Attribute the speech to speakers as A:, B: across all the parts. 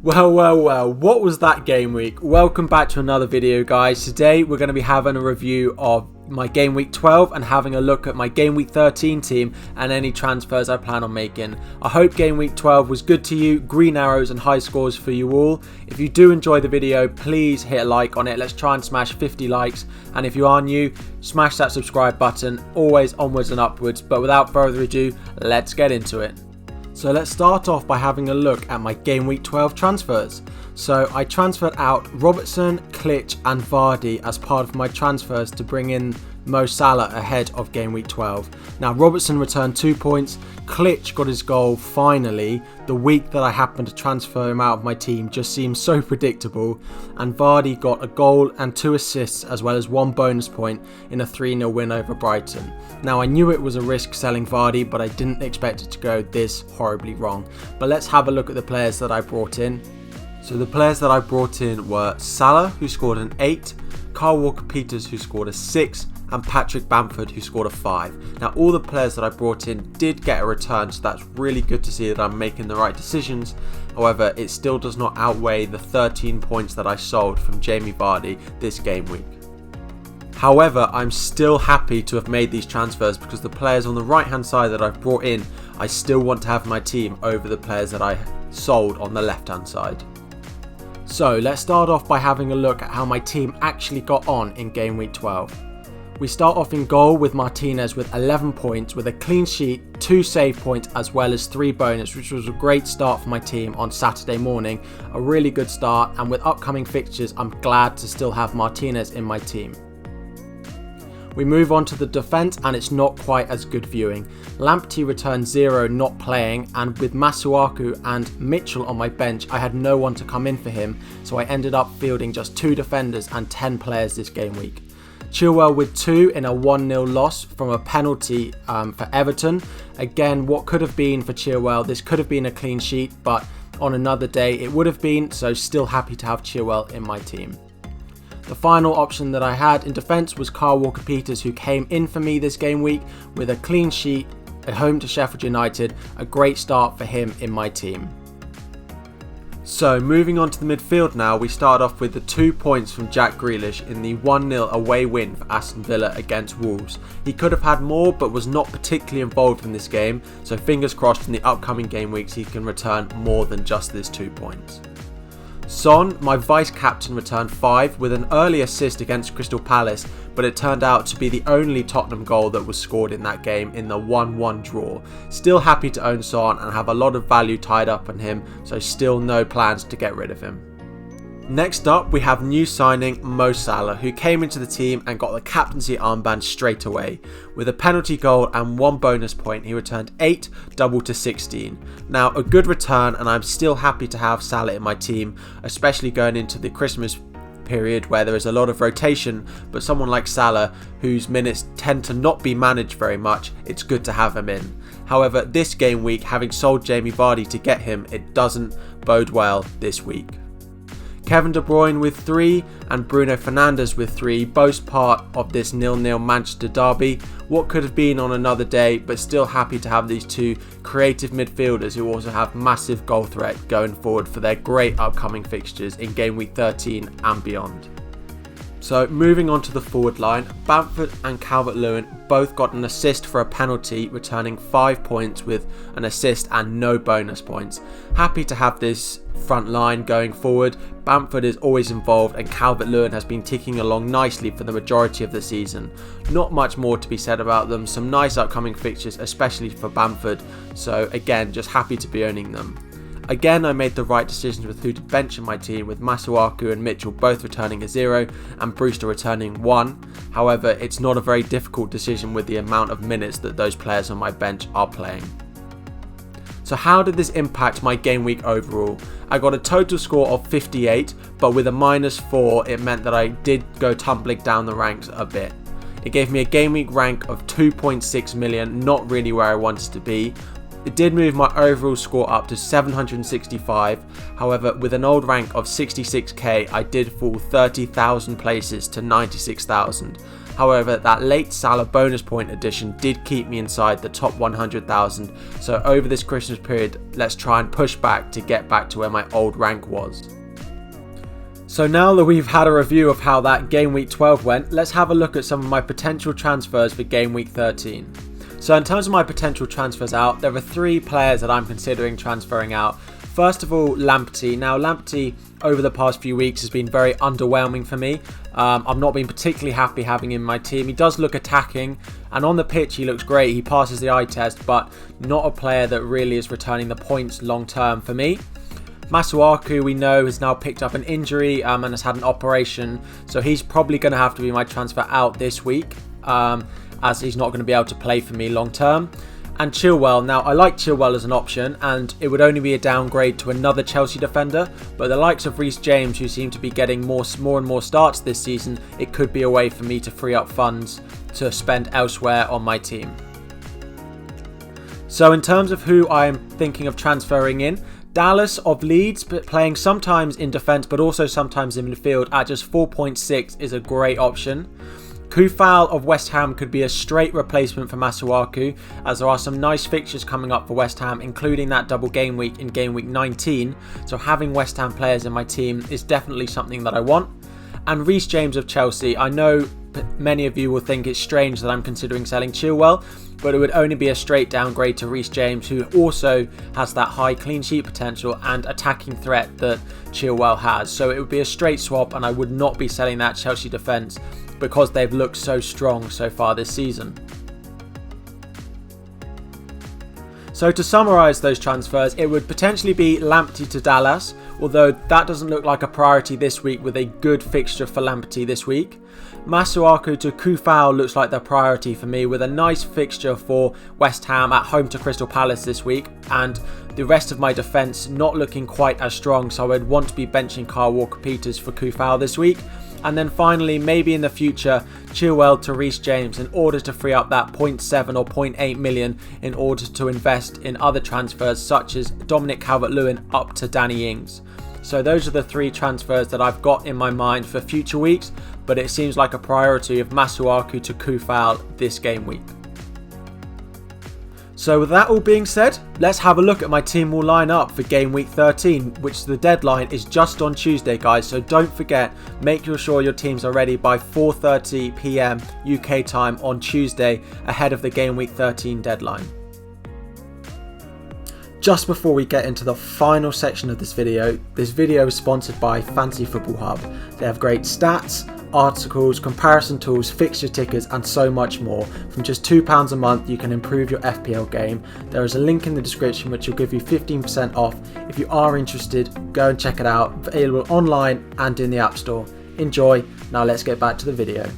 A: Well, what was that game week? Welcome back to another video, guys. Today we're going to be having a review of my game week 12 and having a look at my game week 13 team and any transfers I plan on making. I hope game week 12 was good to you, green arrows and high scores for you all. If you do enjoy the video, please hit a like on it. Let's try and smash 50 likes, and if you are new, smash that subscribe button. Always onwards and upwards, but without further ado, let's get into it. So let's start off by having a look at my game week 12 transfers. So I transferred out Robertson, Klitsch and Vardy as part of my transfers to bring in Mo Salah ahead of game week 12. Now Robertson returned 2 points, Klitsch got his goal finally. The week that I happened to transfer him out of my team just seems so predictable, and Vardy got a goal and 2 assists as well as 1 bonus point in a 3-0 win over Brighton. Now I knew it was a risk selling Vardy, but I didn't expect it to go this horribly wrong. But let's have a look at the players that I brought in. So the players that I brought in were Salah, who scored an 8, Kyle Walker-Peters, who scored a 6, and Patrick Bamford, who scored a 5. Now all the players that I brought in did get a return, so that's really good to see that I'm making the right decisions. However, it still does not outweigh the 13 points that I sold from Jamie Vardy this game week. However, I'm still happy to have made these transfers because the players on the right hand side that I've brought in, I still want to have my team over the players that I sold on the left hand side. So let's start off by having a look at how my team actually got on in game week 12. We start off in goal with Martinez with 11 points with a clean sheet, 2 save points as well as 3 bonus, which was a great start for my team on Saturday morning. A really good start, and with upcoming fixtures I'm glad to still have Martinez in my team. We move on to the defence, and it's not quite as good viewing. Lamptey returned 0 not playing, and with Masuaku and Mitchell on my bench I had no one to come in for him, so I ended up fielding just 2 defenders and 10 players this game week. Chilwell with 2 in a 1-0 loss from a penalty for Everton. Again, what could have been for Chilwell, this could have been a clean sheet, but on another day it would have been, so still happy to have Chilwell in my team. The final option that I had in defence was Kyle Walker-Peters, who came in for me this game week with a clean sheet at home to Sheffield United. A great start for him in my team. So moving on to the midfield now, we start off with the 2 points from Jack Grealish in the 1-0 away win for Aston Villa against Wolves. He could have had more but was not particularly involved in this game, so fingers crossed in the upcoming game weeks he can return more than just this 2 points. Son, my vice captain, returned 5 with an early assist against Crystal Palace, but it turned out to be the only Tottenham goal that was scored in that game in the 1-1 draw. Still happy to own Son and have a lot of value tied up on him, so still no plans to get rid of him. Next up, we have new signing Mo Salah, who came into the team and got the captaincy armband straight away. With a penalty goal and 1 bonus point, he returned 8, double to 16. Now, a good return, and I'm still happy to have Salah in my team, especially going into the Christmas period where there is a lot of rotation, but someone like Salah, whose minutes tend to not be managed very much, it's good to have him in. However, this game week, having sold Jamie Vardy to get him, it doesn't bode well this week. Kevin De Bruyne with 3 and Bruno Fernandes with 3, both part of this 0-0 Manchester derby. What could have been on another day, but still happy to have these 2 creative midfielders who also have massive goal threat going forward for their great upcoming fixtures in game week 13 and beyond. So moving on to the forward line, Bamford and Calvert-Lewin both got an assist for a penalty, returning 5 points with an assist and no bonus points. Happy to have this front line going forward. Bamford is always involved and Calvert-Lewin has been ticking along nicely for the majority of the season. Not much more to be said about them, some nice upcoming fixtures especially for Bamford, so again just happy to be owning them. Again, I made the right decisions with who to bench in my team, with Masuaku and Mitchell both returning a 0 and Brewster returning 1. However, it's not a very difficult decision with the amount of minutes that those players on my bench are playing. So how did this impact my game week overall? I got a total score of 58, but with a -4 it meant that I did go tumbling down the ranks a bit. It gave me a game week rank of 2.6 million, not really where I wanted to be. It did move my overall score up to 765, however with an old rank of 66k I did fall 30,000 places to 96,000. However, that late Salah bonus point addition did keep me inside the top 100,000. So over this Christmas period, let's try and push back to get back to where my old rank was. So now that we've had a review of how that Game Week 12 went, let's have a look at some of my potential transfers for Game Week 13. So in terms of my potential transfers out, there are 3 players that I'm considering transferring out. First of all, Lamptey. Now Lamptey over the past few weeks has been very underwhelming for me. I've not been particularly happy having him in my team. He does look attacking, and on the pitch he looks great. He passes the eye test, but not a player that really is returning the points long term for me. Masuaku, we know, has now picked up an injury and has had an operation, so he's probably going to have to be my transfer out this week, as he's not going to be able to play for me long term. And Chilwell. Now, I like Chilwell as an option, and it would only be a downgrade to another Chelsea defender, but the likes of Reece James, who seem to be getting more and more starts this season, it could be a way for me to free up funds to spend elsewhere on my team. So in terms of who I am thinking of transferring in, Dallas of Leeds, playing sometimes in defence but also sometimes in midfield at just 4.6 is a great option. Kufal of West Ham could be a straight replacement for Masuaku, as there are some nice fixtures coming up for West Ham, including that double game week in Game Week 19, so having West Ham players in my team is definitely something that I want. And Reece James of Chelsea. I know many of you will think it's strange that I'm considering selling Chilwell, but it would only be a straight downgrade to Reece James, who also has that high clean sheet potential and attacking threat that Chilwell has. So it would be a straight swap, and I would not be selling that Chelsea defence because they've looked so strong so far this season. So to summarise those transfers, it would potentially be Lamptey to Dallas, although that doesn't look like a priority this week with a good fixture for Lamptey this week. Masuaku to Kufal looks like the priority for me, with a nice fixture for West Ham at home to Crystal Palace this week, and the rest of my defence not looking quite as strong, so I'd want to be benching Kyle Walker-Peters for Kufal this week. And then finally, maybe in the future, Chilwell to Reece James in order to free up that 0.7 or 0.8 million in order to invest in other transfers such as Dominic Calvert-Lewin up to Danny Ings. So those are the 3 transfers that I've got in my mind for future weeks, but it seems like a priority of Masuaku to Kufal this game week. So with that all being said, let's have a look at my team will line up for Game Week 13, which the deadline is just on Tuesday, guys. So don't forget, make sure your teams are ready by 4:30 PM UK time on Tuesday ahead of the Game Week 13 deadline. Just before we get into the final section of this video is sponsored by Fantasy Football Hub. They have great stats, articles, comparison tools, fixture tickers and so much more. From just £2 a month you can improve your FPL game. There is a link in the description which will give you 15% off. If you are interested, go and check it out. Available online and in the App Store. Enjoy. Now let's get back to the video.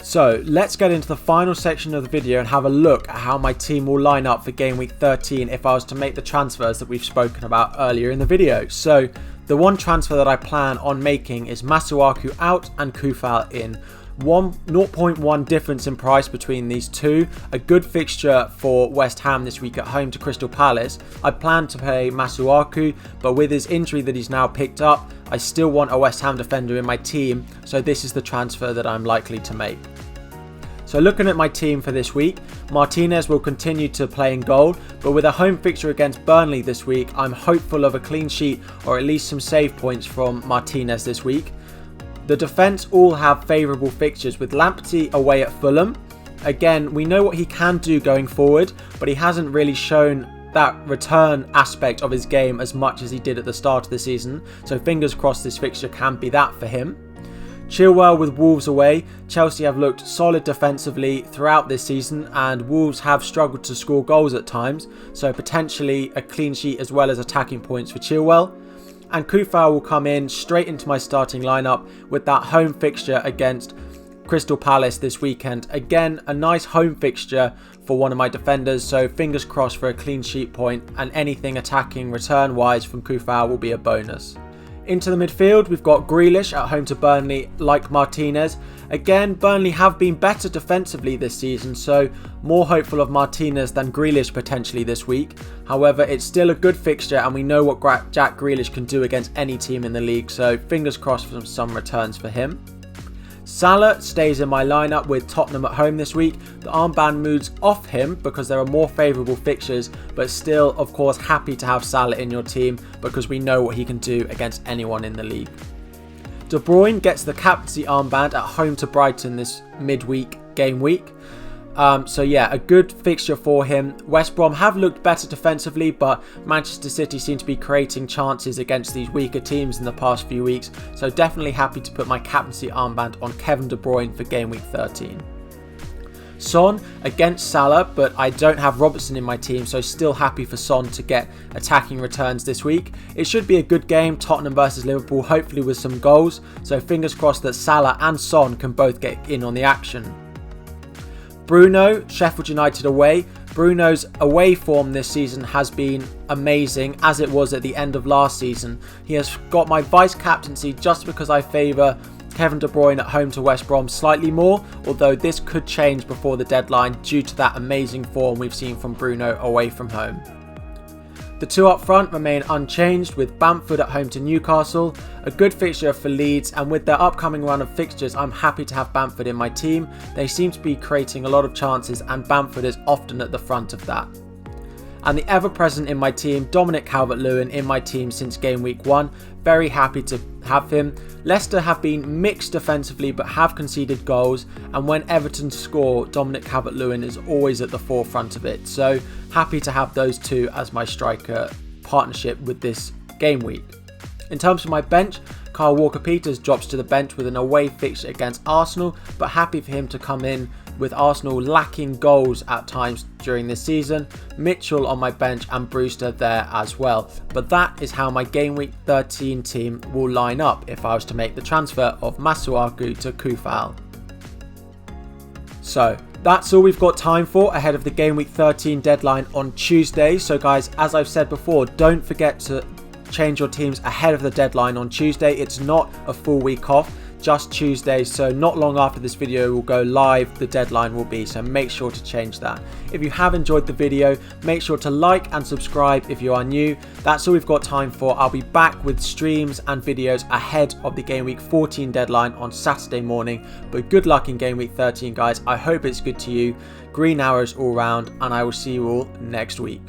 A: So let's get into the final section of the video and have a look at how my team will line up for Game Week 13 if I was to make the transfers that we've spoken about earlier in the video. So the one transfer that I plan on making is Masuaku out and Kufal in. 0.1 difference in price between these two. A good fixture for West Ham this week at home to Crystal Palace. I plan to pay Masuaku, but with his injury that he's now picked up, I still want a West Ham defender in my team, so this is the transfer that I'm likely to make. So looking at my team for this week, Martinez will continue to play in goal, but with a home fixture against Burnley this week, I'm hopeful of a clean sheet or at least some save points from Martinez this week. The defence all have favourable fixtures, with Lamptey away at Fulham. Again, we know what he can do going forward, but he hasn't really shown that return aspect of his game as much as he did at the start of the season, so fingers crossed this fixture can be that for him. Chilwell with Wolves away. Chelsea have looked solid defensively throughout this season, and Wolves have struggled to score goals at times, so potentially a clean sheet as well as attacking points for Chilwell. And Kufal will come in straight into my starting lineup with that home fixture against Crystal Palace this weekend. Again, a nice home fixture for one of my defenders, so fingers crossed for a clean sheet point, and anything attacking return wise from Kufal will be a bonus. Into the midfield, we've got Grealish at home to Burnley, like Martinez. Again, Burnley have been better defensively this season, so more hopeful of Martinez than Grealish potentially this week. However, it's still a good fixture and we know what Jack Grealish can do against any team in the league, so fingers crossed for some returns for him. Salah stays in my lineup with Tottenham at home this week. The armband moves off him because there are more favourable fixtures, but still, of course, happy to have Salah in your team because we know what he can do against anyone in the league. De Bruyne gets the captaincy armband at home to Brighton this midweek game week. So yeah, a good fixture for him. West Brom have looked better defensively, but Manchester City seem to be creating chances against these weaker teams in the past few weeks. So definitely happy to put my captaincy armband on Kevin De Bruyne for game week 13. Son against Salah, but I don't have Robertson in my team, so still happy for Son to get attacking returns this week. It should be a good game, Tottenham versus Liverpool, hopefully with some goals. So fingers crossed that Salah and Son can both get in on the action. Bruno, Sheffield United away. Bruno's away form this season has been amazing, as it was at the end of last season. He has got my vice captaincy just because I favour Kevin De Bruyne at home to West Brom slightly more, although this could change before the deadline due to that amazing form we've seen from Bruno away from home. The two up front remain unchanged with Bamford at home to Newcastle, a good fixture for Leeds, and with their upcoming run of fixtures I'm happy to have Bamford in my team. They seem to be creating a lot of chances and Bamford is often at the front of that. And the ever-present in my team, Dominic Calvert-Lewin in my team since game week 1. Very happy to have him. Leicester have been mixed defensively but have conceded goals, and when Everton score, Dominic Calvert-Lewin is always at the forefront of it. So happy to have those two as my striker partnership with this game week. In terms of my bench, Kyle Walker-Peters drops to the bench with an away fixture against Arsenal, but happy for him to come in with Arsenal lacking goals at times during this season. Mitchell on my bench and Brewster there as well. But that is how my game week 13 team will line up if I was to make the transfer of Masuaku to Kufal. So that's all we've got time for ahead of the game week 13 deadline on Tuesday. So guys, as I've said before, don't forget to change your teams ahead of the deadline on Tuesday. It's not a full week off, just Tuesday, so not long after this video will go live the deadline will be, so make sure to change that. If you have enjoyed the video, make sure to like and subscribe if you are new. That's all we've got time for. I'll be back with streams and videos ahead of the game week 14 deadline on Saturday morning, but good luck in game week 13 guys. I hope it's good to you. Green arrows all round, and I will see you all next week.